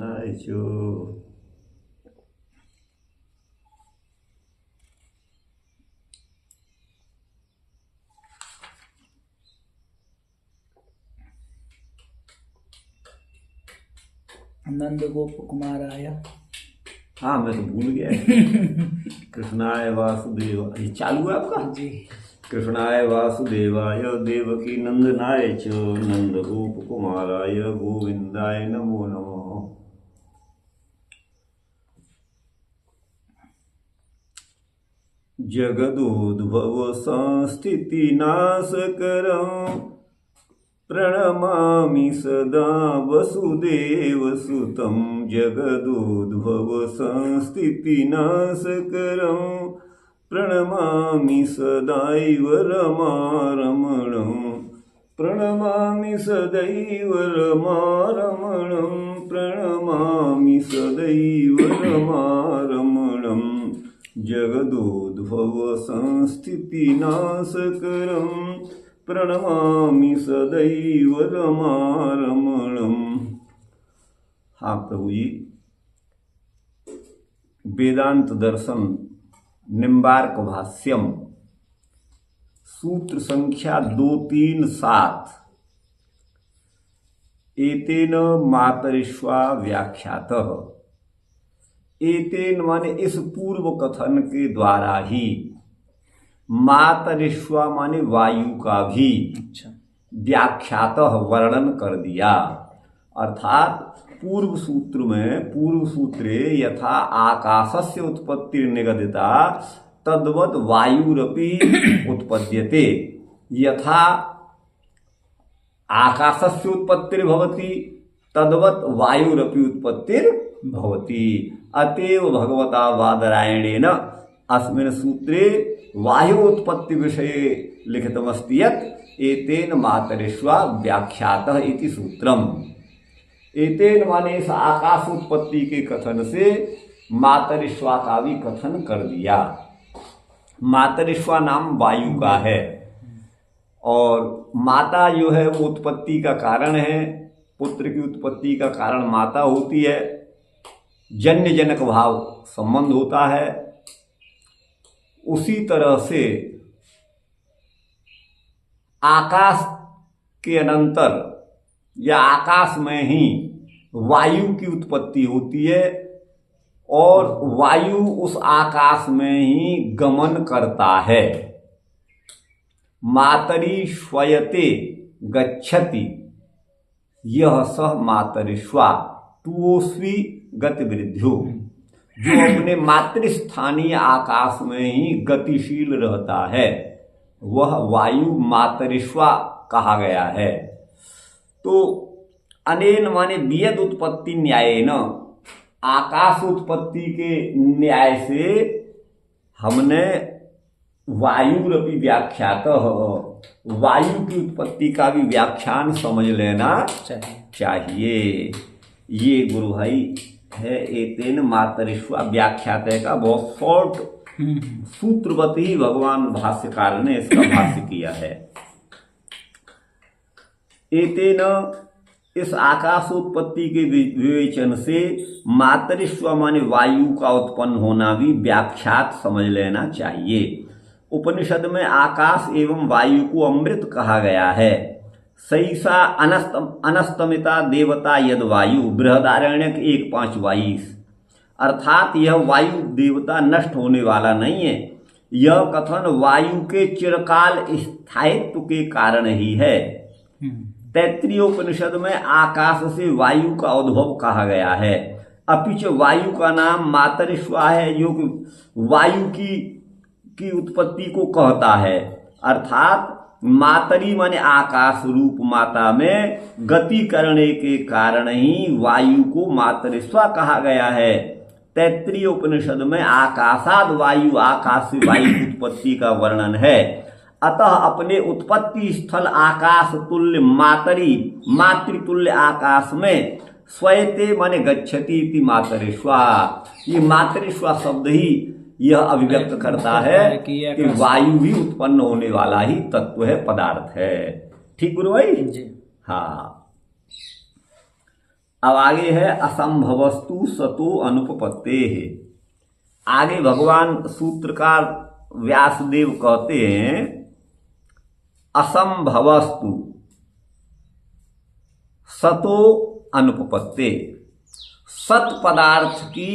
नंदनाय च। नंद गोप कुमाराय। हाँ मैं तो भूल गया। कृष्णाय वासुदेव, ये चालू है आपका जी। कृष्णाय वासुदेवाय देवकी नंदनाय च नंद गोप कुमाराय गोविंदाय नमो नमः। जगदोद्भव संस्थिति नाशकरं प्रणमामि सदा वसुदेवसुतं। जगदोद्भव संस्थिति नाशकरं प्रणमामि सदैव रमारमणं। प्रणमामि सदैव रमारमणं। प्रणमामि सदैव रमारमणं। जगदोद्भव संस्थिति नाशकरं प्रणमामि सदैव रमारमणं। हाँ प्रभु जी, वेदांत दर्शन निम्बार्क भाष्यम सूत्र संख्या 237 एतेन मातरिश्वा व्याख्यातः। एतेन माने इस पूर्व कथन के द्वारा ही, मातरिश्वा माने वायु का भी व्याख्यातः वर्णन कर दिया। अर्थात पूर्व सूत्र में पूर्व सूत्रे यथा आकाशस्य उत्पत्तिर्निगदिता तद्वत् वायुरपि उत्पद्यते। यथा आकाशस्य उत्पत्तिर्भवति तद्वत् वायुरपि उत्पत्तिर्भवति। अतएव भगवता बादरायणेन अस्मिन् सूत्रे वायु उत्पत्ति विषये लिखितमस्ति यत् एतेन मातरिश्वा व्याख्यातः इति सूत्रम। एतेन माने इस आकाश उत्पत्ति के कथन से मातरिश्वा का भी कथन कर दिया। मातरिश्वा नाम वायु का है और माता जो है वो उत्पत्ति का कारण है। पुत्र की उत्पत्ति का कारण माता होती है। जन्य जनक भाव संबंध होता है। उसी तरह से आकाश के अनंतर या आकाश में ही वायु की उत्पत्ति होती है और वायु उस आकाश में ही गमन करता है। मातरी श्वयते गच्छति यह सह मातरिश्वा तुओस्वी गतिवृद्ध्यो। जो अपने मातृस्थानीय आकाश में ही गतिशील रहता है वह वायु मातरिश्वा कहा गया है। तो अनेन माने वियद उत्पत्ति न्यायेन, आकाश उत्पत्ति के न्याय से हमने वायुरपि व्याख्यातः, वायु की उत्पत्ति का भी व्याख्यान समझ लेना चाहिए। ये गुरु भाई है एतेन मातरिश्वा व्याख्यात का बहुत शॉर्ट सूत्रवत ही भगवान भाष्यकार ने इसका भाष्य किया है। एतेन इस आकाशोत्पत्ति के विवेचन से मातरिश्वा माने वायु का उत्पन्न होना भी व्याख्यात समझ लेना चाहिए। उपनिषद में आकाश एवं वायु को अमृत कहा गया है। सैसा अनस्तमिता देवता यद वायु, बृहदारण्यक 1:5-22। अर्थात यह वायु देवता नष्ट होने वाला नहीं है। यह कथन वायु के चिरकाल स्थायित्व के कारण ही है। तैत्तिरीय उपनिषद में आकाश से वायु का उद्भव कहा गया है। अपिच वायु का नाम मातरिश्वा है जो वायु की उत्पत्ति को कहता है। अर्थात मातरी माने आकाश रूप माता में गति करने के कारण ही वायु को मातरिश्वा कहा गया है। तैत्तिरीय उपनिषद में आकाशाद वायु, आकाश से वायु की उत्पत्ति का वर्णन है। अतः अपने उत्पत्ति स्थल आकाश तुल्य मातृतुल्य आकाश में स्वयते माने गच्छति इति मातरिश्वा। ये मातरिश्वा शब्द ही यह अभिव्यक्त करता है कि वायु भी उत्पन्न होने वाला ही तत्व है, पदार्थ है। ठीक गुरु भाई जी। हाँ, अब आगे है असंभवस्तु सतो अनुपपत्ते है। आगे भगवान सूत्रकार व्यासदेव कहते हैं असंभवस्तु सतो अनुपपत्ते, सत पदार्थ की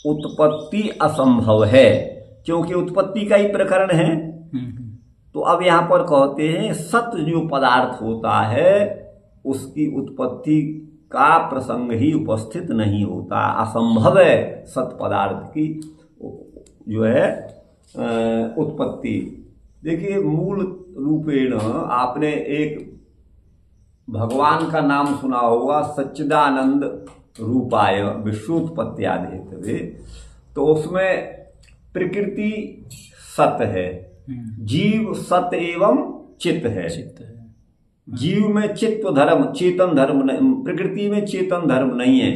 उत्पत्ति असंभव है, क्योंकि उत्पत्ति का ही प्रकरण है। तो अब यहां पर कहते हैं सत जो पदार्थ होता है उसकी उत्पत्ति का प्रसंग ही उपस्थित नहीं होता, असंभव है सत पदार्थ की जो है उत्पत्ति। देखिए मूल रूपेण आपने एक भगवान का नाम सुना होगा, सच्चिदानंद रूपाय विश्वोत्पत्त्यादि, तो उसमें प्रकृति सत है, जीव सत एवं चित्त है। जीव में चित्त धर्म चेतन धर्म नहीं, प्रकृति में चेतन धर्म नहीं है,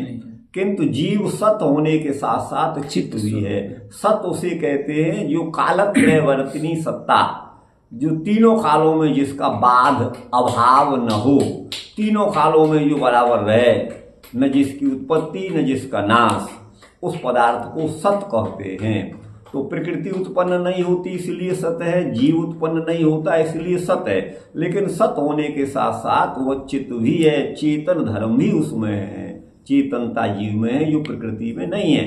किंतु जीव सत होने के साथ साथ चित्त भी है। सत उसे कहते हैं जो कालत्रयवर्तिनी सत्ता, जो तीनों कालों में जिसका बाध अभाव न हो, तीनों कालों में जो बराबर रहे, न जिसकी उत्पत्ति न जिसका नाश, उस पदार्थ को सत कहते हैं। तो प्रकृति उत्पन्न नहीं होती इसलिए सत है, जीव उत्पन्न नहीं होता इसलिए सत है, लेकिन सत होने के साथ साथ वह चित्त भी है, चेतन धर्म भी उसमें है, चेतनता जीव में है जो प्रकृति में नहीं है।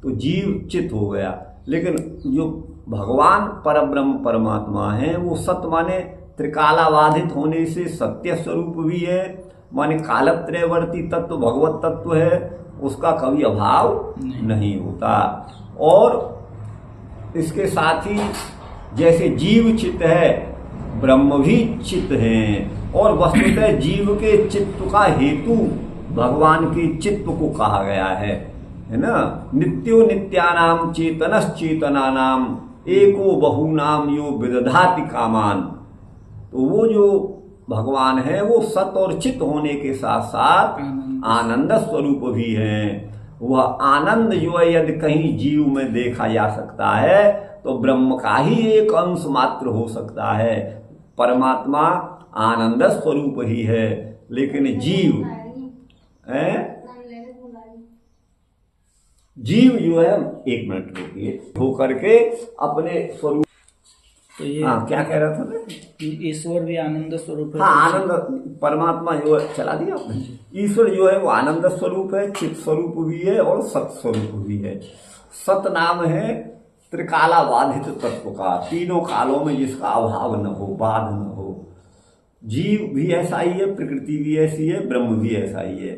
तो जीव चित्त हो गया। लेकिन जो भगवान परब्रह्म परमात्मा है वो सत माने त्रिकालाबाधित होने से सत्य स्वरूप भी है, माने कालत्रयवर्ती तत्व भगवत तत्व है, उसका कभी अभाव नहीं होता। और इसके साथ ही जैसे जीव चित्त है ब्रह्म भी चित्त है, और वस्तुतः जीव के चित्त का हेतु भगवान के चित्त को कहा गया है ना। नित्यो नित्यानाम चेतनश्चेतनानाम एको बहुनाम यो विदधाति कामान। तो वो जो भगवान है वो सत और चित्त होने के साथ साथ आनंद स्वरूप भी है। वह आनंद जो है यदि कहीं जीव में देखा जा सकता है तो ब्रह्म का ही एक अंश मात्र हो सकता है। परमात्मा आनंद स्वरूप ही है, लेकिन जीव जीव जो है, एक मिनट रुकिए, होकर के अपने स्वरूप। तो ये क्या कह रहा था ना, ईश्वर भी आनंद स्वरूप है। हाँ, आनंद परमात्मा जो है, चला दिया आपने। ईश्वर जो है वो आनंद स्वरूप है, चित स्वरूप भी है और सत स्वरूप भी है। सत नाम है त्रिकाला बाधित तत्व का, तीनों कालों में जिसका अभाव न हो, बाध न हो। जीव भी ऐसा ही है, प्रकृति भी ऐसी है, ब्रह्म भी ऐसा ही है।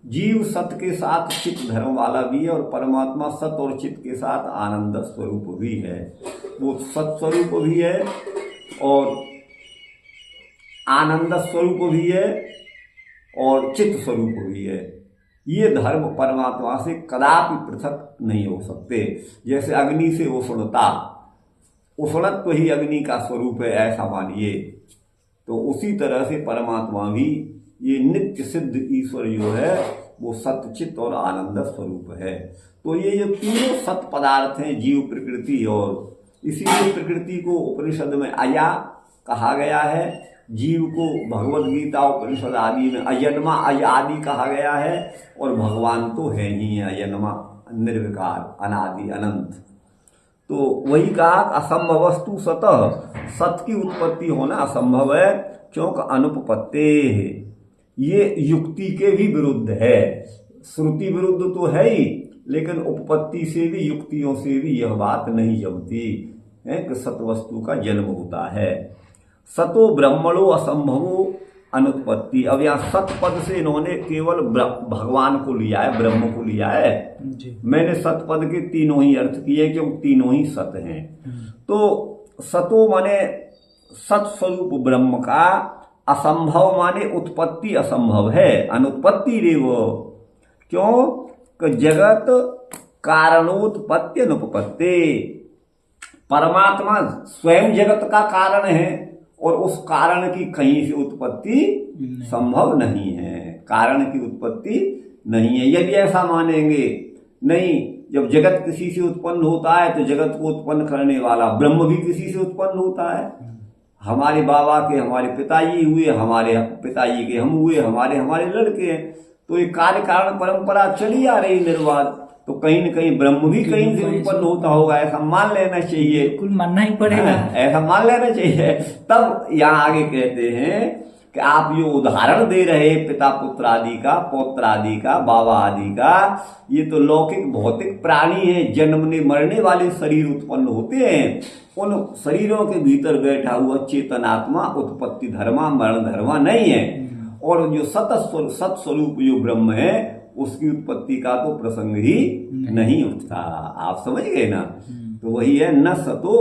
जीव सत के साथ चित्त धर्म वाला भी है और परमात्मा सत और चित्त के साथ आनंद स्वरूप भी है। वो सत स्वरूप भी है और आनंद स्वरूप भी है और चित्त स्वरूप भी है। ये धर्म परमात्मा से कदापि पृथक नहीं हो सकते। जैसे अग्नि से उष्णता, उष्णत्व ही अग्नि का स्वरूप है, ऐसा मानिए। तो उसी तरह से परमात्मा भी ये नित्य सिद्ध ईश्वर जो है वो सतचित और आनंद स्वरूप है। तो ये जो तीनों सत पदार्थ हैं, जीव प्रकृति, और इसीलिए प्रकृति को उपनिषद में अया कहा गया है, जीव को भगवद गीता उपनिषद आदि में अजन्मा अय आदि कहा गया है, और भगवान तो है ही अजन्मा निर्विकार अनादि अनंत। तो वही कहा असंभवस्तु सतः, सत की उत्पत्ति होना असंभव है, क्योंकि अनुपपत्ते है। ये युक्ति के भी विरुद्ध है, श्रुति विरुद्ध तो है ही, लेकिन उपपत्ति से भी युक्तियों से भी यह बात नहीं जमती है कि सतवस्तु का जन्म होता है। सतो ब्रह्मणो असंभवो अनुत्पत्ति। अब यहाँ सत पद से इन्होंने केवल भगवान को लिया है, ब्रह्म को लिया है जी। मैंने सत पद के तीनों ही अर्थ किए क्योंकि तीनों ही सत हैं। तो सतो माने सत स्वरूप ब्रह्म का, असंभव माने उत्पत्ति असंभव है, अनुत्पत्ति रेव। क्यों कि जगत कारणोत्पत्ति अनुपपत्ति। परमात्मा स्वयं जगत का कारण है और उस कारण की कहीं से उत्पत्ति संभव नहीं है, कारण की उत्पत्ति नहीं है। यदि ऐसा मानेंगे, नहीं, जब जगत किसी से उत्पन्न होता है तो जगत को उत्पन्न करने वाला ब्रह्म भी किसी से उत्पन्न होता है। हमारे बाबा के हमारे पिताजी हुए, हमारे पिताजी के हम हुए, हमारे लड़के हैं। तो ये कार्य कारण परंपरा चली आ रही निर्वाध, तो कहीं न कहीं ब्रह्म भी कहीं से उत्पन्न होता होगा, ऐसा मान लेना चाहिए। बिल्कुल मानना ही पड़ेगा। ऐसा मान लेना चाहिए। तब यहाँ आगे कहते हैं कि आप जो उदाहरण दे रहे पिता पुत्र आदि का, पौत्र आदि का, बाबा आदि का, ये तो लौकिक भौतिक प्राणी है, जन्मने मरने वाले शरीर उत्पन्न होते हैं। उन शरीरों के भीतर बैठा हुआ चेतनात्मा उत्पत्ति धर्मा मरण धर्मा नहीं है। और जो सत्स्वरूप जो ब्रह्म है उसकी उत्पत्ति का तो प्रसंग ही नहीं उठता। आप समझ गए ना? तो वही है न सतो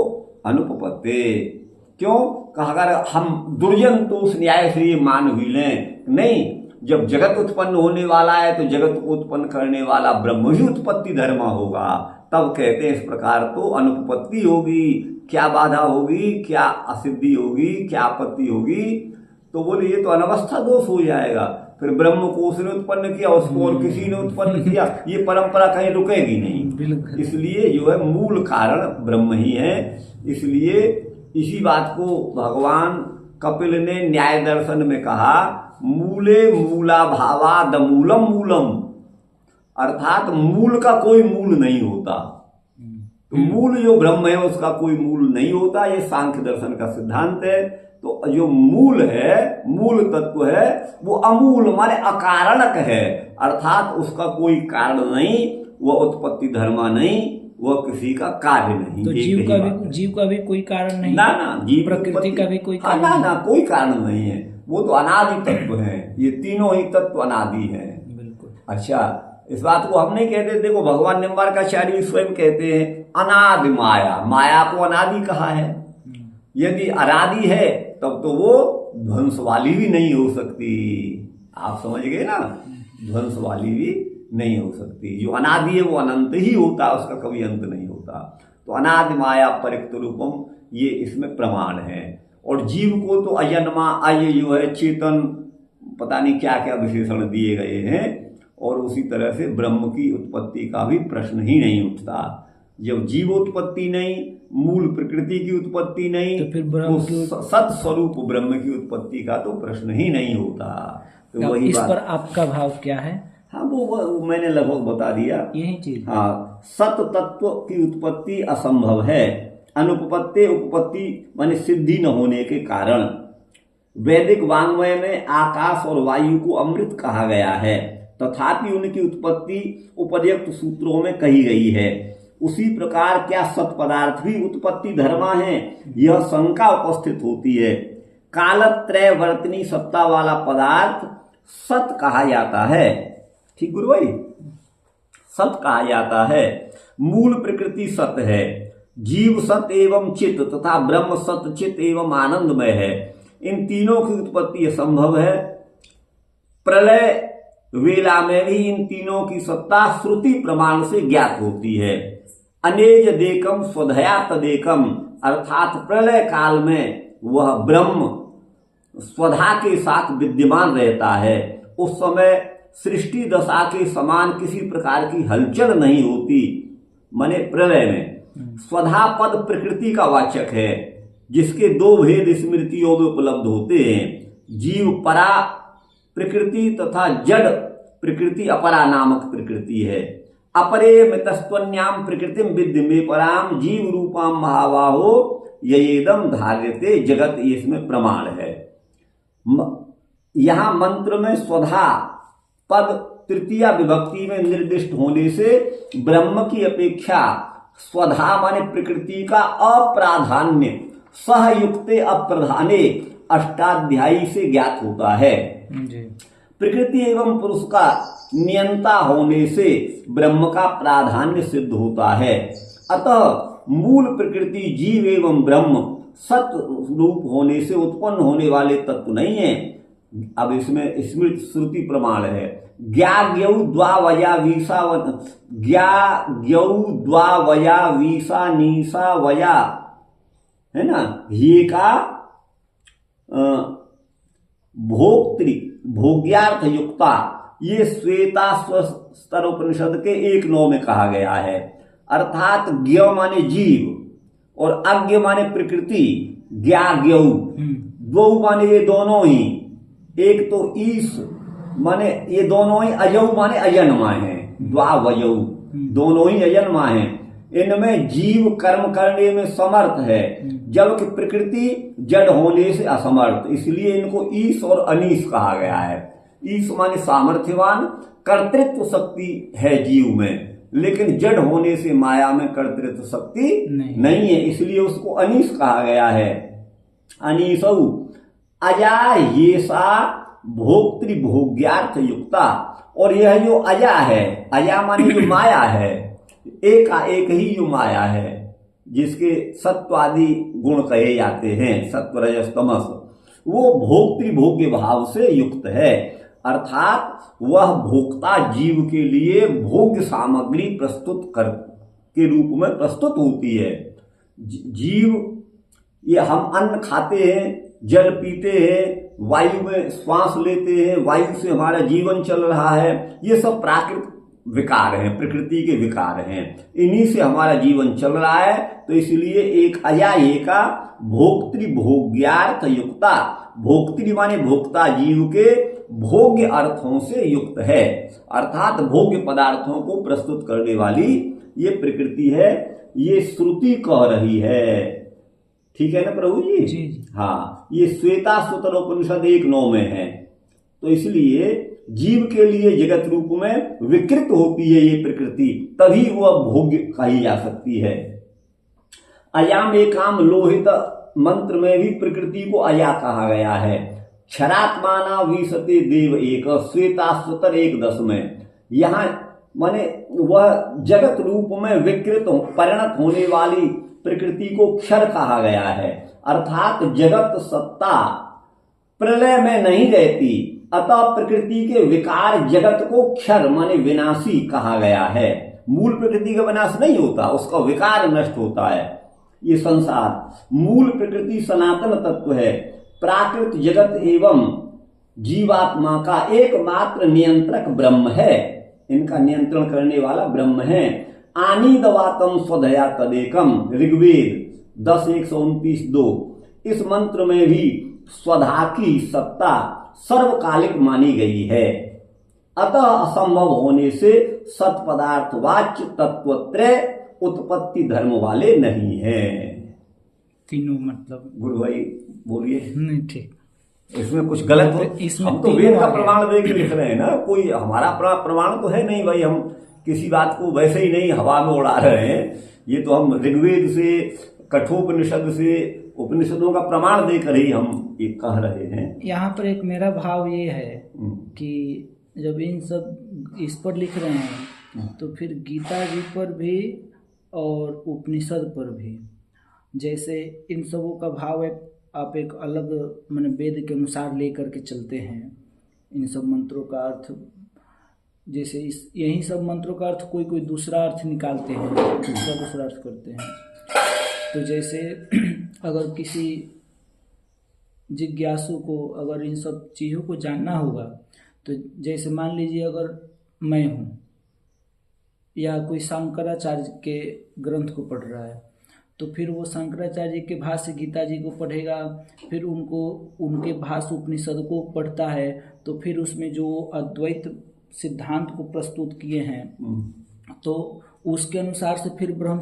अनुपपत्ते। क्यों कहा? अगर हम दुर्जंतु न्याय से ये मान हुई लें, नहीं, जब जगत उत्पन्न होने वाला है तो जगत को उत्पन्न करने वाला ब्रह्म ही उत्पत्ति धर्म होगा। तब कहते हैं इस प्रकार तो अनुपपत्ति होगी। क्या बाधा होगी, क्या असिद्धि होगी, क्या आपत्ति होगी? तो बोले ये तो अनवस्था दोष हो जाएगा। फिर ब्रह्म को उसने उत्पन्न किया, उसको और किसी ने उत्पन्न किया, ये परंपरा कहीं रुकेगी नहीं। इसलिए जो है मूल कारण ब्रह्म ही है। इसलिए इसी बात को भगवान कपिल ने न्याय दर्शन में कहा, मूले मूला भावाद मूलम मूलम, अर्थात मूल का कोई मूल नहीं होता। तो मूल जो ब्रह्म है उसका कोई मूल नहीं होता, ये सांख्य दर्शन का सिद्धांत है। तो जो मूल है, मूल तत्व है, वो अमूल माने अकारणक है, अर्थात उसका कोई कारण नहीं, वह उत्पत्ति धर्मा नहीं, वह किसी का कार्य नहीं। तो जीव का भी कोई कारण नहीं, ना जीव प्रकृति का भी कोई कारण ना कोई कारण नहीं है। वो तो अनादि तत्व है, ये तीनों ही तत्व अनादि है। बिल्कुल। अच्छा, इस बात को हम नहीं कहते। देखो भगवान निम्बार्काचार्य स्वयं कहते हैं अनादि माया, माया को अनादि कहा है। यदि अनादि है तब तो वो ध्वंस वाली भी नहीं हो सकती। आप समझ गए ना? ध्वंस वाली भी नहीं हो सकती। जो अनादि है वो अनंत ही होता, उसका कभी अंत नहीं होता। तो अनादि माया परिक्त रूपम, ये इसमें प्रमाण है। और जीव को तो अजन्मा, अय जो है चेतन, पता नहीं क्या क्या विशेषण दिए गए हैं। और उसी तरह से ब्रह्म की उत्पत्ति का भी प्रश्न ही नहीं उठता। जब जीव उत्पत्ति नहीं, मूल प्रकृति की उत्पत्ति नहीं, तो फिर ब्रह्म की सत्स्वरूप ब्रह्म की उत्पत्ति का तो प्रश्न ही नहीं होता। तो वही इस पर आपका भाव क्या है? हाँ, वो मैंने लगभग बता दिया, यही चीज। हाँ, सत तत्व की उत्पत्ति असंभव है। अनुपपत्ति उपपत्ति माने सिद्धि न होने के कारण। वैदिक वाङ्मय में आकाश और वायु को अमृत कहा गया है, तथापि उनकी उत्पत्ति उपर्युक्त सूत्रों में कही गई है। उसी प्रकार क्या सत पदार्थ भी उत्पत्ति धर्मा है, यह शंका उपस्थित होती है। कालत्रय वर्तनी सत्ता वाला पदार्थ सत कहा जाता है। ठीक गुरु भाई, सत कहा जाता है। मूल प्रकृति सत है, जीव सत एवं चित्त तथा ब्रह्म सत चित्त एवं आनंदमय है। इन तीनों की उत्पत्ति असंभव है। प्रलय वेला में भी इन तीनों की सत्ता श्रुति प्रमाण से ज्ञात होती है। अनेज देकम स्वधया तदेकम, अर्थात प्रलय काल में वह ब्रह्म स्वधा के साथ विद्यमान रहता है। उस समय सृष्टि दशा के समान किसी प्रकार की हलचल नहीं होती। माने प्रलय में स्वधा पद प्रकृति का वाचक है, जिसके दो भेद स्मृतियों में उपलब्ध होते हैं। जीव परा प्रकृति तथा जड़ प्रकृति अपरा नामक प्रकृति है। अपरे मितस्त्वन्याम प्रकृतिम विद्य में पराम जीव रूपाम महाबाहो येदम धार्यते जगत, ये इसमें प्रमाण है। यहां मंत्र में स्वधा पद तृतीया विभक्ति में निर्दिष्ट होने से ब्रह्म की अपेक्षा स्वधा माने प्रकृति का अप्राधान्य सहयुक्ते अप्रधाने अष्टाध्यायी से ज्ञात होता है। प्रकृति एवं पुरुष का नियंता होने से ब्रह्म का प्राधान्य सिद्ध होता है। अतः मूल प्रकृति जीव एवं ब्रह्म सत रूप होने से उत्पन्न होने वाले तत्व नहीं है। अब इसमें स्मृति श्रुति प्रमाण है। ज्ञाग्यौ द्वावया वीसा वीसा नीसा वया, है ना, ये का भोक्तृ भोग्यार्थ युक्ता, ये श्वेता स्तर उपनिषद के 1:9 में कहा गया है। अर्थात ज्ञ माने जीव और अज्ञ माने प्रकृति। ज्ञाग्यौ द्वौ माने ये दोनों ही, एक तो ईश माने ये दोनों ही अजऊ माने अजन्मा है, द्वावजऊ दोनों ही अजन्मा है। इनमें जीव कर्म करने में समर्थ है, जबकि प्रकृति जड़ होने से असमर्थ, इसलिए इनको ईश और अनीश कहा गया है। ईश माने सामर्थ्यवान, कर्तृत्व शक्ति है जीव में, लेकिन जड़ होने से माया में कर्तृत्व शक्ति नहीं है, इसलिए उसको अनीश कहा गया है। अनीशौ अजा येषा भोक्तृभोग्यार्थ युक्ता, और यह जो अजा है, अजा माने जो माया है, एक ही जो माया है, जिसके सत्वादि गुण कहे जाते हैं, सत्व रजस तमस, वो भोक्तृभोग्य भाव से युक्त है, अर्थात वह भोक्ता जीव के लिए भोग्य सामग्री प्रस्तुत कर के रूप में प्रस्तुत होती है। जीव ये हम अन्न खाते हैं, जल पीते हैं, वायु में श्वास लेते हैं, वायु से हमारा जीवन चल रहा है, ये सब प्राकृतिक विकार हैं, प्रकृति के विकार हैं, इन्हीं से हमारा जीवन चल रहा है। तो इसलिए एक अजा एका भोक्तृभोग्यार्थ युक्ता, भोक्तृ माने भोक्ता जीव के भोग्य अर्थों से युक्त है, अर्थात भोग्य पदार्थों को प्रस्तुत करने वाली ये प्रकृति है, ये श्रुति कह रही है। ठीक है ना प्रभु जी? जी। हाँ, ये श्वेता सूत्र उपनिषद 1:9 में है। तो इसलिए जीव के लिए जगत रूप में विकृत होती है ये प्रकृति, तभी वह भोग्य कही जा सकती है। अयाम एकाम लोहित मंत्र में भी प्रकृति को अया कहा गया है। क्षरात्माना विशते देव एक, श्वेता सूत्र 1:10 में, यहाँ माने वह जगत रूप में विकृत परिणत होने वाली प्रकृति को क्षर कहा गया है, अर्थात जगत सत्ता प्रलय में नहीं रहती, अतः प्रकृति के विकार जगत को क्षर माने विनाशी कहा गया है। मूल प्रकृति का विनाश नहीं होता, उसका विकार नष्ट होता है। ये संसार मूल प्रकृति सनातन तत्व है, प्राकृत जगत एवं जीवात्मा का एकमात्र नियंत्रक ब्रह्म है, इनका नियंत्रण करने वाला ब्रह्म है। आनीदवातम स्वधया तदेकम, ऋग्वेद 10:129-2। इस मंत्र में भी स्वधा की सत्ता सर्वकालिक मानी गई है, अतः असंभव होने से सत्पदार्थ वाच्य तत्वत्रय उत्पत्ति धर्म वाले नहीं है। तीनों मतलब गुरु भाई बोलिए। नहीं ठीक, इसमें कुछ गलत है? इसमें हम तो वेद का प्रमाण दे के लिख रहे हैं ना, कोई हमारा प्रमाण तो है नहीं भाई, हम किसी बात को वैसे ही नहीं हवा में उड़ा रहे हैं। ये तो हम ऋग्वेद से, कठोपनिषद से, उपनिषदों का प्रमाण देकर ही हम ये कह रहे हैं। यहाँ पर एक मेरा भाव ये है कि जब इन सब इस पर लिख रहे हैं तो फिर गीता जी पर भी और उपनिषद पर भी, जैसे इन सबों का भाव है, आप एक अलग माने वेद के अनुसार लेकर के चलते हैं। इन सब मंत्रों का अर्थ, जैसे इस यही सब मंत्रों का अर्थ कोई कोई दूसरा अर्थ निकालते हैं, दूसरा अर्थ करते हैं। तो जैसे अगर किसी जिज्ञासु को अगर इन सब चीज़ों को जानना होगा, तो जैसे मान लीजिए अगर मैं हूँ या कोई शंकराचार्य के ग्रंथ को पढ़ रहा है, तो फिर वो शंकराचार्य जी के भाष्य गीता जी को पढ़ेगा, फिर उनके भाष्य उपनिषद को पढ़ता है, तो फिर उसमें जो अद्वैत सिद्धांत को प्रस्तुत किए हैं, तो उसके अनुसार से फिर ब्रह्म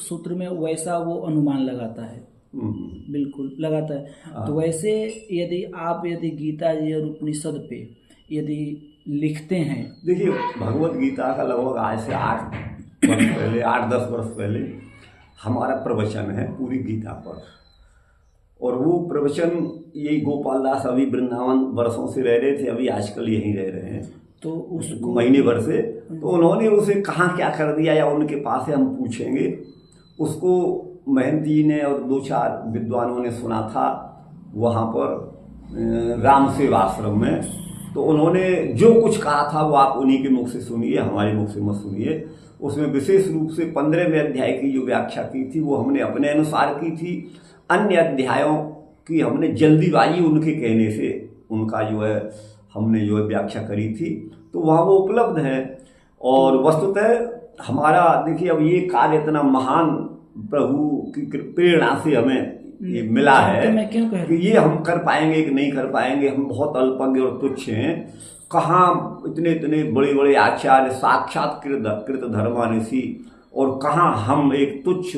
सूत्र में वैसा वो अनुमान लगाता है, बिल्कुल लगाता है। तो वैसे यदि गीता जी और उपनिषद पे यदि लिखते हैं, देखिए भगवत गीता का लगभग आज से 8-10 वर्ष पहले हमारा प्रवचन है पूरी गीता पर, और वो प्रवचन यही गोपाल दास अभी वृंदावन वर्षों से रह रहे थे, अभी आजकल यहीं रह रहे हैं, तो उसको महीने भर से, तो उन्होंने उसे कहाँ क्या कर दिया या उनके पास है, हम पूछेंगे उसको। महंत जी ने और 2-4 विद्वानों ने सुना था वहाँ पर राम सेवा आश्रम में, तो उन्होंने जो कुछ कहा था वो आप उन्हीं के मुख से सुनिए, हमारे मुख से मत सुनिए। उसमें विशेष रूप से 15वें अध्याय की जो व्याख्या की थी वो हमने अपने अनुसार की थी, अन्य अध्यायों की हमने जल्दीबाजी उनके कहने से उनका जो है हमने जो है व्याख्या करी थी, तो वहाँ वो उपलब्ध है। और वस्तुतः हमारा देखिए अब ये कार्य इतना महान प्रभु की प्रेरणा से हमें ये मिला है मैं क्यों कह कि ये हम कर पाएंगे कि नहीं कर पाएंगे, हम बहुत अल्पज्ञ और तुच्छ हैं। कहाँ इतने इतने बड़े बड़े आचार्य, साक्षात कृत धर्मानिसी, और कहाँ हम एक तुच्छ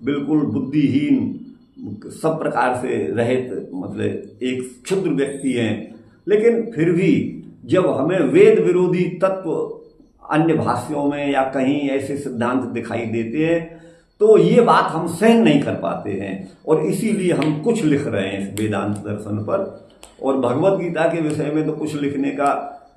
बिल्कुल बुद्धिहीन सब प्रकार से रहित मतलब एक क्षुद्र व्यक्ति हैं। लेकिन फिर भी जब हमें वेद विरोधी तत्व अन्य भाष्यों में या कहीं ऐसे सिद्धांत दिखाई देते हैं तो ये बात हम सहन नहीं कर पाते हैं, और इसीलिए हम कुछ लिख रहे हैं इस वेदांत दर्शन पर। और भगवत गीता के विषय में तो कुछ लिखने का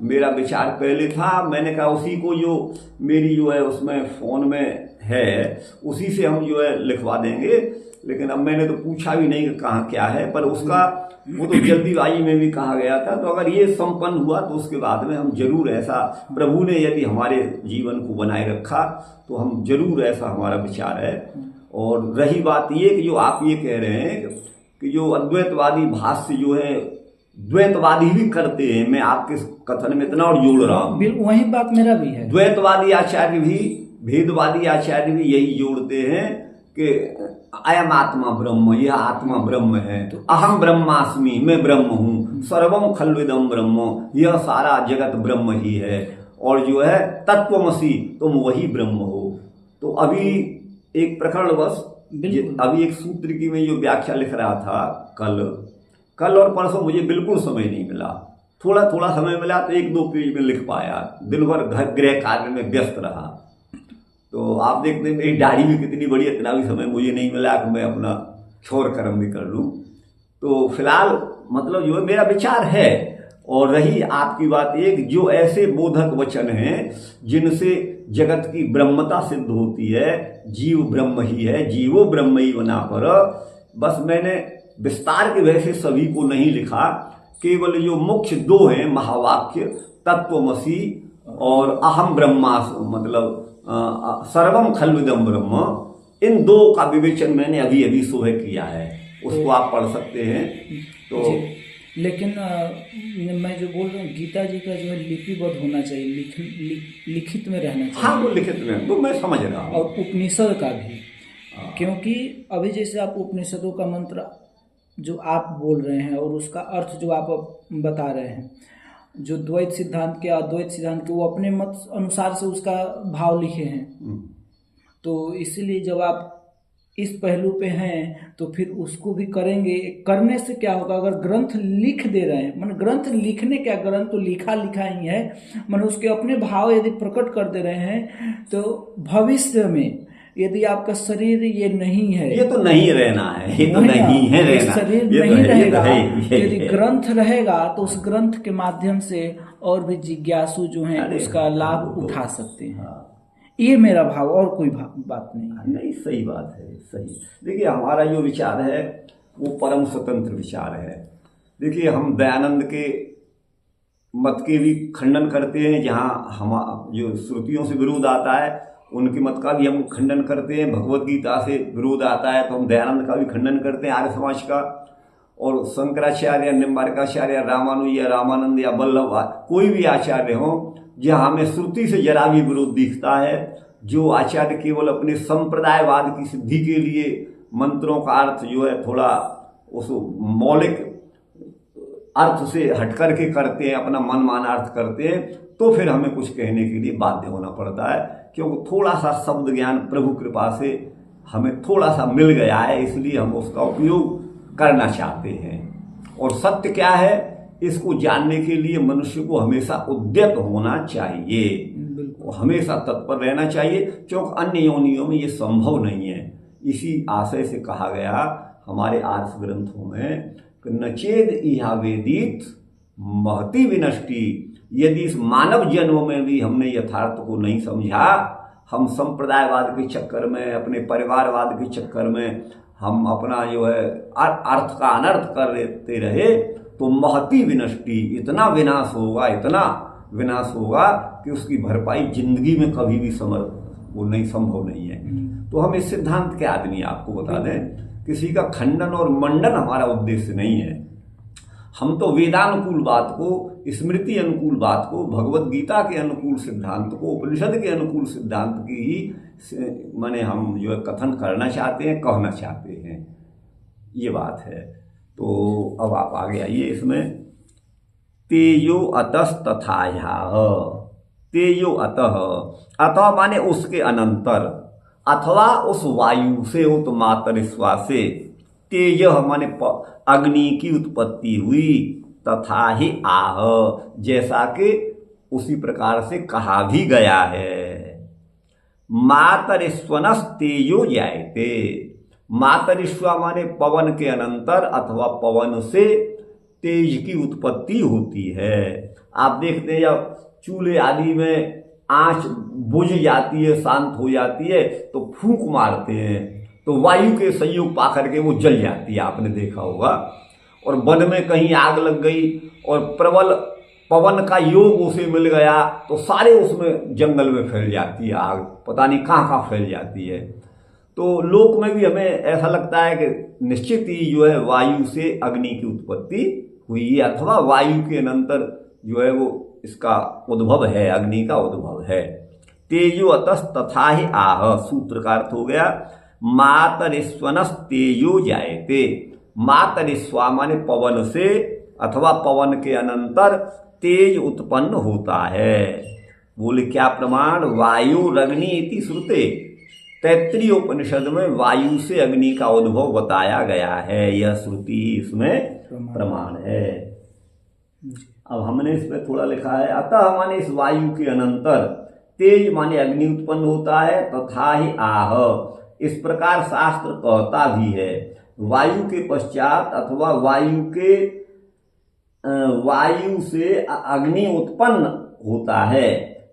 मेरा विचार पहले था, मैंने कहा उसी को जो मेरी जो है उसमें फ़ोन में है उसी से हम जो है लिखवा देंगे। लेकिन अब मैंने तो पूछा भी नहीं कि कहाँ क्या है, पर उसका वो तो जल्दीबाजी में भी कहा गया था। तो अगर ये संपन्न हुआ तो उसके बाद में हम जरूर ऐसा, प्रभु ने यदि हमारे जीवन को बनाए रखा तो हम जरूर, ऐसा हमारा विचार है। और रही बात ये कि जो आप ये कह रहे हैं कि जो अद्वैतवादी भाष्य जो है द्वैतवादी भी करते हैं, मैं आपके कथन में इतना और जोड़ रहा हूँ, वही बात मेरा भी है। द्वैतवादी आचार्य भी, भेदवादी आचार्य भी यही जोड़ते हैं कि अयम आत्मा ब्रह्म, यह आत्मा ब्रह्म है, तो अहम ब्रह्मास्मि, मैं ब्रह्म हूँ, सर्वम खल्विदम ब्रह्म, यह सारा जगत ब्रह्म ही है, और जो है तत्वमसि, तुम वही ब्रह्म हो। तो अभी एक प्रकरण बस, अभी एक सूत्र की मैं जो व्याख्या लिख रहा था कल और परसों, मुझे बिल्कुल समय नहीं मिला, थोड़ा थोड़ा समय मिला तो 1-2 पेज में लिख पाया, दिन भर गृह कार्य में व्यस्त रहा। तो आप देखते हैं मेरी डायरी भी कितनी बड़ी, इतना भी समय मुझे नहीं मिला कि मैं अपना छोर कर्म भी कर लूँ। तो फिलहाल मतलब जो है मेरा विचार है। और रही आपकी बात एक, जो ऐसे बोधक वचन हैं जिनसे जगत की ब्रह्मता सिद्ध होती है, जीव ब्रह्म ही है, जीवो ब्रह्म ही बना पर, बस मैंने विस्तार के वजह से सभी को नहीं लिखा, केवल जो मुख्य 2 हैं महावाक्य, तत्वमसि और अहम ब्रह्मास, मतलब सर्वम खल्विदम ब्रह्म, इन 2 का विवेचन मैंने अभी अभी सुबह किया है, उसको आप पढ़ सकते हैं। तो लेकिन मैं जो बोल रहा हूँ, गीता जी का जो है लिपिबद्ध होना चाहिए, लिखित में रहना चाहिए। हाँ, वो लिखित में, वो मैं समझ रहा हूँ। और उपनिषद का भी, क्योंकि अभी जैसे आप उपनिषदों का मंत्र जो आप बोल रहे हैं और उसका अर्थ जो आप बता रहे हैं, जो द्वैत सिद्धांत के अद्वैत सिद्धांत के, वो अपने मत अनुसार से उसका भाव लिखे हैं। तो इसीलिए जब आप इस पहलू पे हैं तो फिर उसको भी करेंगे। करने से क्या होगा, अगर ग्रंथ लिख दे रहे हैं, मन ग्रंथ लिखने क्या, ग्रंथ तो लिखा ही है, मन उसके अपने भाव यदि प्रकट कर दे रहे हैं तो भविष्य में यदि आपका शरीर ये नहीं है, ये तो नहीं रहना है, ये तो नहीं है रहना, शरीर नहीं रहेगा, यदि ग्रंथ रहेगा तो उस ग्रंथ के माध्यम से और भी जिज्ञासु जो हैं उसका लाभ उठा सकते हैं। ये मेरा भाव, और कोई बात नहीं है। नहीं, सही बात है, सही। देखिए हमारा जो विचार है वो परम स्वतंत्र विचार है। देखिए हम दयानंद के मत के भी खंडन करते हैं, जहाँ हम जो श्रुतियों से विरोध आता है उनके मत का भी हम खंडन करते हैं, भगवत गीता से विरोध आता है तो हम दयानंद का भी खंडन करते हैं, आर्य समाज का। और शंकराचार्य, निम्बार्काचार्य, रामानुज या रामानंद या वल्लभ, कोई भी आचार्य हो, जहाँ हमें श्रुति से जरा भी विरोध दिखता है, जो आचार्य केवल अपने संप्रदायवाद की सिद्धि के लिए मंत्रों का अर्थ जो है थोड़ा उस मौलिक अर्थ से हट करके करते हैं, अपना मन माना अर्थ करते हैं, तो फिर हमें कुछ कहने के लिए बाध्य होना पड़ता है, क्योंकि थोड़ा सा शब्द ज्ञान प्रभु कृपा से हमें थोड़ा सा मिल गया है, इसलिए हम उसका उपयोग करना चाहते हैं। और सत्य क्या है, इसको जानने के लिए मनुष्य को हमेशा उद्यत होना चाहिए, हमेशा तत्पर रहना चाहिए, क्योंकि अन्य योनियों में ये संभव नहीं है। इसी आशय से कहा गया हमारे आर्ष ग्रंथों में, नचेद इहा वेदित महति विनष्टि, यदि इस मानव जन्म में भी हमने यथार्थ को नहीं समझा, हम संप्रदायवाद के चक्कर में, अपने परिवारवाद के चक्कर में हम अपना जो है अर्थ का अनर्थ करते रहे, तो महति विनष्टि, इतना विनाश होगा, इतना विनाश होगा कि उसकी भरपाई जिंदगी में कभी भी वो नहीं, संभव नहीं है। तो हम इस सिद्धांत के आदमी, आपको बता दें, किसी का खंडन और मंडन हमारा उद्देश्य नहीं है। हम तो वेदानुकूल बात को, स्मृति अनुकूल बात को, भगवत गीता के अनुकूल सिद्धांत को, उपनिषद के अनुकूल सिद्धांत की ही माने हम जो है कथन करना चाहते हैं, कहना चाहते हैं। ये बात है। तो अब आप आगे आइए इसमें, तेजो अतस्तथायाः, तेजो अतः, अतः माने उसके अनंतर, अथवा उस वायु से, उत मातरिस्वा से, तेज माने अग्नि की उत्पत्ति हुई, तथा ही आह, जैसा कि उसी प्रकार से कहा भी गया है। मातरिस्वनस तेजो जायते, मातरिस्वा माने पवन के अनंतर अथवा पवन से तेज की उत्पत्ति होती है। आप देखते हैं जब चूल्हे आदि में आंच बुझ जाती है, शांत हो जाती है, तो फूंक मारते हैं तो वायु के संयोग पा करके वो जल जाती है, आपने देखा होगा। और वन में कहीं आग लग गई और प्रबल पवन का योग उसे मिल गया तो सारे उसमें जंगल में फैल जाती है आग, पता नहीं कहाँ कहाँ फैल जाती है। तो लोक में भी हमें ऐसा लगता है कि निश्चित ही जो है वायु से अग्नि की उत्पत्ति हुई है, अथवा वायु के अनंतर जो है वो इसका उद्भव है, अग्नि का उद्भव है। तेजो अतस तथा ही आह, सूत्र का अर्थ हो गया मातरिस्वनस तेजो जायते, मातरिस्वा माने पवन से अथवा पवन के अनंतर तेज उत्पन्न होता है। बोले क्या प्रमाण, वायु अग्नि इति श्रुते, तैत्तिरीय उपनिषद में वायु से अग्नि का उद्भव बताया गया है, यह श्रुति इसमें प्रमाण है। अब हमने इसमें थोड़ा लिखा है, अतः माने इस वायु के अनंतर, तेज माने अग्नि उत्पन्न होता है, तथा ही आह, इस प्रकार शास्त्र कहता भी है। वायु के पश्चात अथवा वायु से अग्नि उत्पन्न होता है।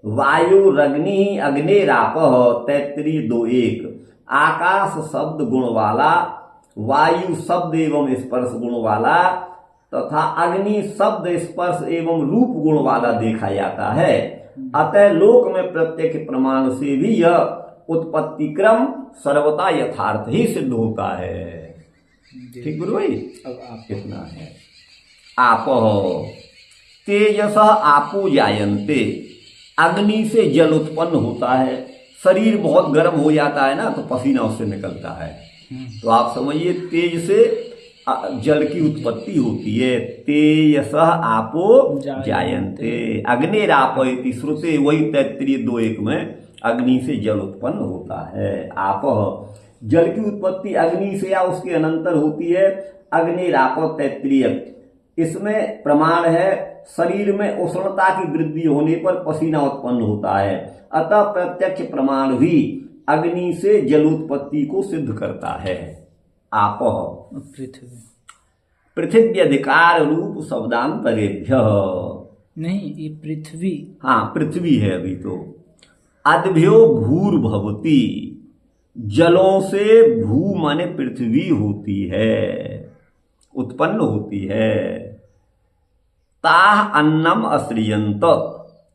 वायुरग्नि अग्निरापः, तैत्तिरीय 2:1, आकाश शब्द गुण वाला, वायु शब्द एवं स्पर्श गुण वाला तथा अग्नि शब्द स्पर्श एवं रूप गुण वाला देखा जाता है। अतः लोक में प्रत्यक्ष प्रमाण से भी यह उत्पत्ति क्रम सर्वथा यथार्थ ही सिद्ध होता है। ठीक गुरु भाई, अब आप कितना है, आपः तेजस आपो जायन्ते, अग्नि से जल उत्पन्न होता है। शरीर बहुत गर्म हो जाता है ना तो पसीना उससे निकलता है, तो आप समझिए तेज से जल की उत्पत्ति होती है। तेजसः आपो जायन्ते, अग्निराप इति श्रुते, वही तैत्तिरीय 2:1 में अग्नि से जल उत्पन्न होता है। आपः, जल की उत्पत्ति अग्नि से या उसके अनंतर होती है। अग्निराप तैत्तिरीय, इसमें प्रमाण है शरीर में उष्णता की वृद्धि होने पर पसीना उत्पन्न होता है। अतः प्रत्यक्ष प्रमाण भी अग्नि से जल उत्पत्ति को सिद्ध करता है। आपः पृथ्वी अधिकार रूप शब्दांतरेभ्य, नहीं ये पृथ्वी, हाँ पृथ्वी है अभी तो। अद्भ्यो भूर्भवती, जलों से भू माने पृथ्वी होती है, उत्पन्न होती है। ताह अन्नम असृजंत,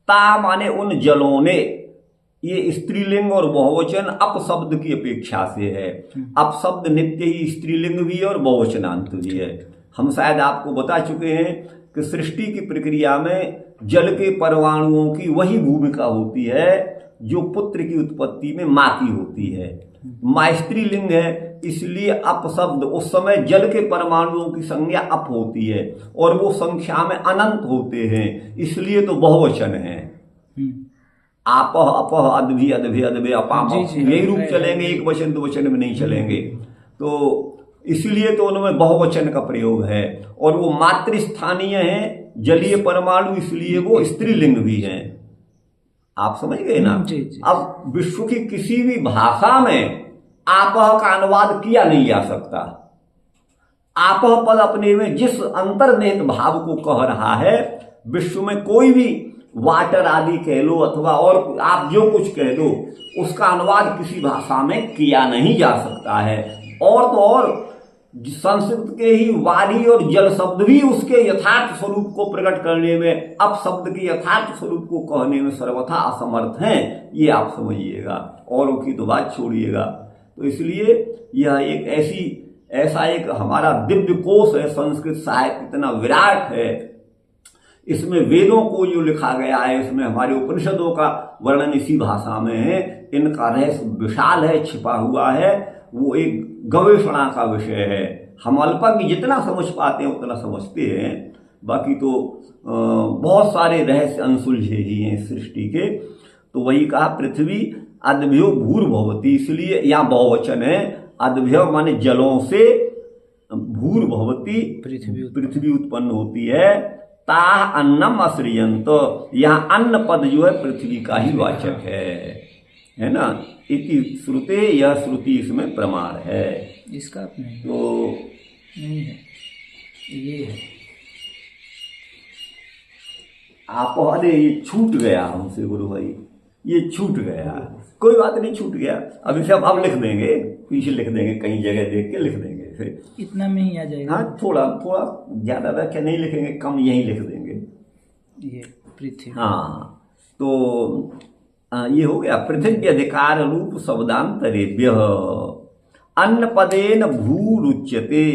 ता माने उन जलों ने, ये स्त्रीलिंग और बहुवचन अप शब्द की अपेक्षा से है। अप शब्द नित्य ही स्त्रीलिंग भी है और बहुवचनांत भी है। हम शायद आपको बता चुके हैं कि सृष्टि की प्रक्रिया में जल के परमाणुओं की वही भूमिका होती है जो पुत्र की उत्पत्ति में माँ की होती है। माँ स्त्रीलिंग है, इसलिए अप शब्द, उस समय जल के परमाणुओं की संज्ञा अप होती है और वो संख्या में अनंत होते हैं, इसलिए तो बहुवचन है। आपह अपह अद्भि अद्भि अद्भि अपाप, यही रूप चलेंगे, एक वचन दो वचन में नहीं चलेंगे। तो इसलिए तो उनमें बहुवचन का प्रयोग है और वो मातृस्थानीय है, जलीय परमाणु, इसलिए वो स्त्रीलिंग भी है। आप समझ गए ना। अब विश्व की किसी भी भाषा में आपह का अनुवाद किया नहीं जा सकता। आपह पद अपने में जिस अंतर्निहित भाव को कह रहा है, विश्व में कोई भी वाटर आदि कह लो अथवा और आप जो कुछ कह दो, उसका अनुवाद किसी भाषा में किया नहीं जा सकता है। और तो और संस्कृत के ही वारी और जल शब्द भी उसके यथार्थ स्वरूप को प्रकट करने में, अप शब्द के यथार्थ स्वरूप को कहने में सर्वथा असमर्थ हैं, ये आप समझिएगा, औरों की तो बात छोड़िएगा। तो इसलिए यह एक ऐसा एक हमारा दिव्य कोश है, संस्कृत साहित्य इतना विराट है, इसमें वेदों को जो लिखा गया है, इसमें हमारे उपनिषदों का वर्णन इसी भाषा में है। इनका रहस्य विशाल है, छिपा हुआ है, वो एक गवेषणा का विषय है। हम अल्पज्ञ जितना समझ पाते हैं उतना समझते हैं, बाकी तो बहुत सारे रहस्य अनसुलझे ही हैं सृष्टि के। तो वही कहा पृथ्वी अद्भ्यो भूर्भवती, इसलिए यहाँ बहुवचन है, अद्भ्य माने जलों से, भूर्भवती पृथ्वी उत्पन्न होती है, ताह अन्नम असृजंत, यहाँ अन्न पद जो है पृथ्वी का ही वाचक है ना। इति श्रुते, यह श्रुति इसमें प्रमाण है। इसका नहीं तो नहीं है, ये है। आप अरे ये छूट गया हमसे गुरु भाई, ये छूट गया, कोई बात नहीं, छूट गया। अब इसे अब लिख देंगे, पीछे लिख देंगे, कहीं जगह देख के लिख देंगे फिर। इतना में ही आ जाएगा। हाँ, थोड़ा थोड़ा ज्यादा व्याख्या नहीं लिखेंगे, कम यही लिख देंगे। ये पृथ्वी, हाँ, तो ये हो गया। पृथ्वी अधिकार रूप शब्दांतरेभ्य अन्न पदेन भूरुच्यते।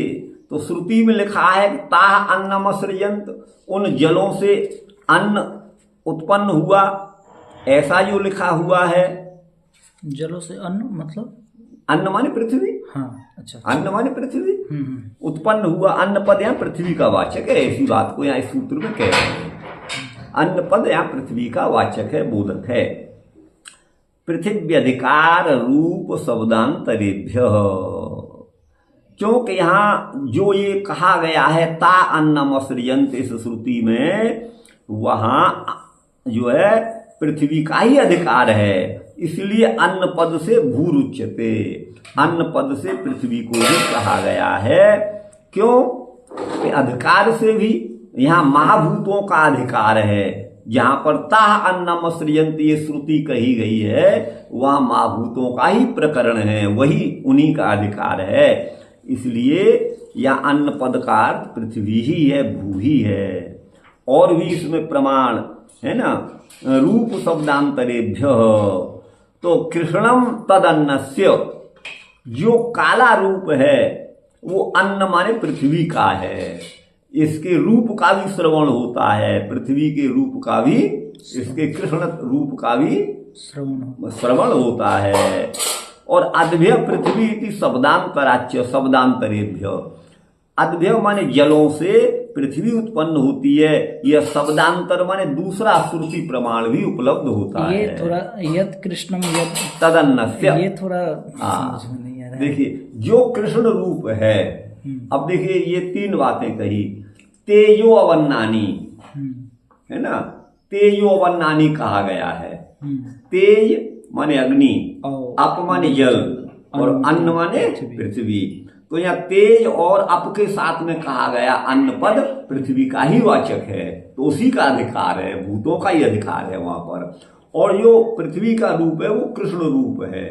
तो श्रुति में लिखा है ताह अन्नम सृजंत, उन जलों से अन्न उत्पन्न हुआ, ऐसा जो लिखा हुआ है। जलों से अन्न मतलब अन्न माने पृथ्वी। हाँ, अच्छा। अन्न माने पृथ्वी, उत्पन्न हुआ। अन्न पद यहाँ पृथ्वी का वाचक है, ऐसी बात को यहाँ इस सूत्र में कह रहे हैं। अन्न पद यहाँ पृथ्वी का वाचक है, बोधक है। पृथ्वी अधिकार रूप शब्दांतरेभ्य, क्योंकि यहाँ जो ये कहा गया है ता अन्नम सृजंत इस श्रुति में, वहां जो है पृथ्वी का ही अधिकार है, इसलिए अन्न पद से भूरुच्यते, अन्न पद से पृथ्वी को भी कहा गया है। क्यों कि अधिकार से भी यहाँ महाभूतों का अधिकार है। जहां पर ताह अन्नम सृजंत ये श्रुति कही गई है, वहां महाभूतों का ही प्रकरण है, वही उन्हीं का अधिकार है। इसलिए यह अन्न पद का अर्थ पृथ्वी ही है, भू ही है। और भी इसमें प्रमाण है ना, रूप शब्दांतरेभ्य, तो कृष्णम तदन्नस्य, जो काला रूप है वो अन्न माने पृथ्वी का है। इसके रूप का भी श्रवण होता है, पृथ्वी के रूप का भी, इसके कृष्ण रूप का भी श्रवण होता है। और अद्भ्य पृथ्वी इति शब्दांतराच्य शब्दांतरेभ्य, अद्भ्य माने जलों से पृथ्वी उत्पन्न होती है, यह शब्दांतर माने दूसरा श्रुति प्रमाण भी उपलब्ध होता है। ये थोड़ा यद कृष्णम यद तदन्नस्य, ये थोड़ा समझ में नहीं आ रहा है। देखिए जो कृष्ण रूप है, अब देखिए ये तीन बातें कही, तेजो अवन्नानी है ना, तेजो अवन्नानी कहा गया है। तेज माने अग्नि, अप माने जल, और अन्न माने पृथ्वी। तो यहाँ तेज और अप के साथ में कहा गया अन्न पद पृथ्वी का ही वाचक है, तो उसी का अधिकार है, भूतों का ही अधिकार है वहां पर। और जो पृथ्वी का रूप है वो कृष्ण रूप है,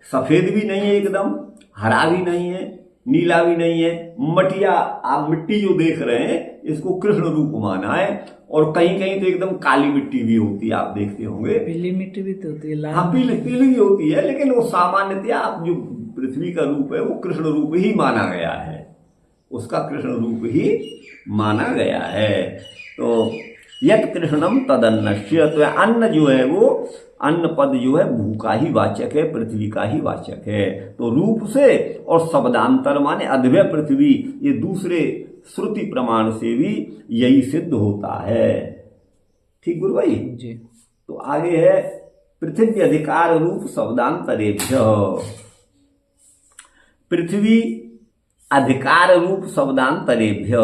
सफेद भी नहीं है एकदम, हरा भी नहीं है, नीला भी नहीं है, मटिया, आप मिट्टी जो देख रहे हैं इसको कृष्ण रूप माना है। और कहीं कहीं तो एकदम काली मिट्टी भी होती है, आप देखते होंगे। पीली मिट्टी भी तो होती है, हाँ, पीली भी होती है, लेकिन वो सामान्यतया आप जो पृथ्वी का रूप है वो कृष्ण रूप ही माना गया है, उसका कृष्ण रूप ही माना गया है। तो यत कृष्णम तदन्नस्य, तो अन्न जो है वो अन्न पद जो है भू का ही वाचक है, पृथ्वी का ही वाचक है। तो रूप से और शब्दांतर माने अद्भ्य पृथ्वी, ये दूसरे श्रुति प्रमाण से भी यही सिद्ध होता है। ठीक गुरु भाई जी। तो आगे है पृथ्वी अधिकार रूप शब्दांतरेभ्य, पृथ्वी अधिकार रूप शब्दांतरेभ्य,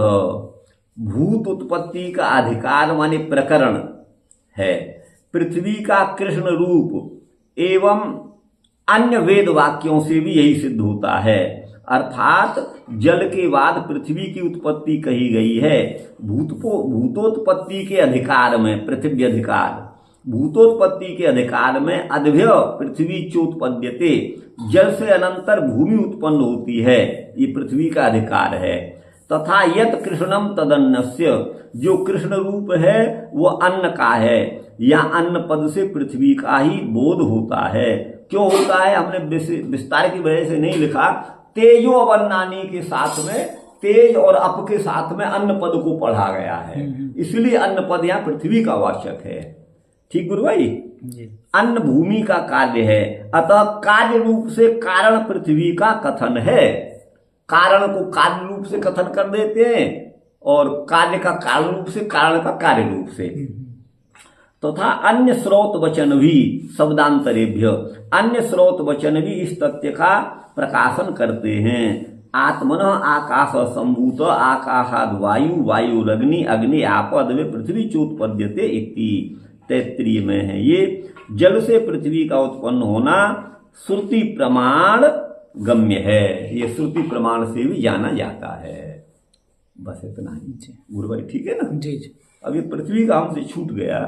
भूत उत्पत्ति का अधिकार माने प्रकरण है, पृथ्वी का कृष्ण रूप एवं अन्य वेद वाक्यों से भी यही सिद्ध होता है। अर्थात जल के बाद पृथ्वी की उत्पत्ति कही गई है। भूतोत्पत्ति के अधिकार में पृथ्वी अधिकार, भूतोत्पत्ति के अधिकार में अद्भ्य पृथ्वी चोत्पद्यते, जल से अनंतर भूमि उत्पन्न होती है, ये पृथ्वी का अधिकार है। तथा यत कृष्णम तदन्नस्य, जो कृष्ण रूप है वो अन्न का है, या अन्न पद से पृथ्वी का ही बोध होता है। क्यों होता है, हमने विस्तार की वजह से नहीं लिखा। तेजो अवन्नानी के साथ में तेज और अप के साथ में अन्न पद को पढ़ा गया है, इसलिए अन्न पद यहाँ पृथ्वी का वाचक है। ठीक गुरु भाई जी। अन्न भूमि का कार्य है, अतः कार्य रूप से कारण पृथ्वी का कथन है। कारण को कार्य रूप से कथन कर देते हैं और कार्य का कारण रूप से, कारण का कार्य रूप से। तथा अन्य स्रोत वचन भी शब्दांतरेभ्य, अन्य स्रोत वचन भी इस तथ्य का प्रकाशन करते हैं। आत्मनः आकाश संभूत आकाशाद वायु, वायुरग्नि, अग्नि आपद में पृथ्वी चोत्पद्यते इति 33 में है। ये जल से पृथ्वी का उत्पन्न होना श्रुति प्रमाण गम्य है, ये श्रुति प्रमाण से भी जाना जाता है। बस इतना ही। गुरु भाई ठीक है ना? जी जी। अब ये पृथ्वी का हमसे छूट गया।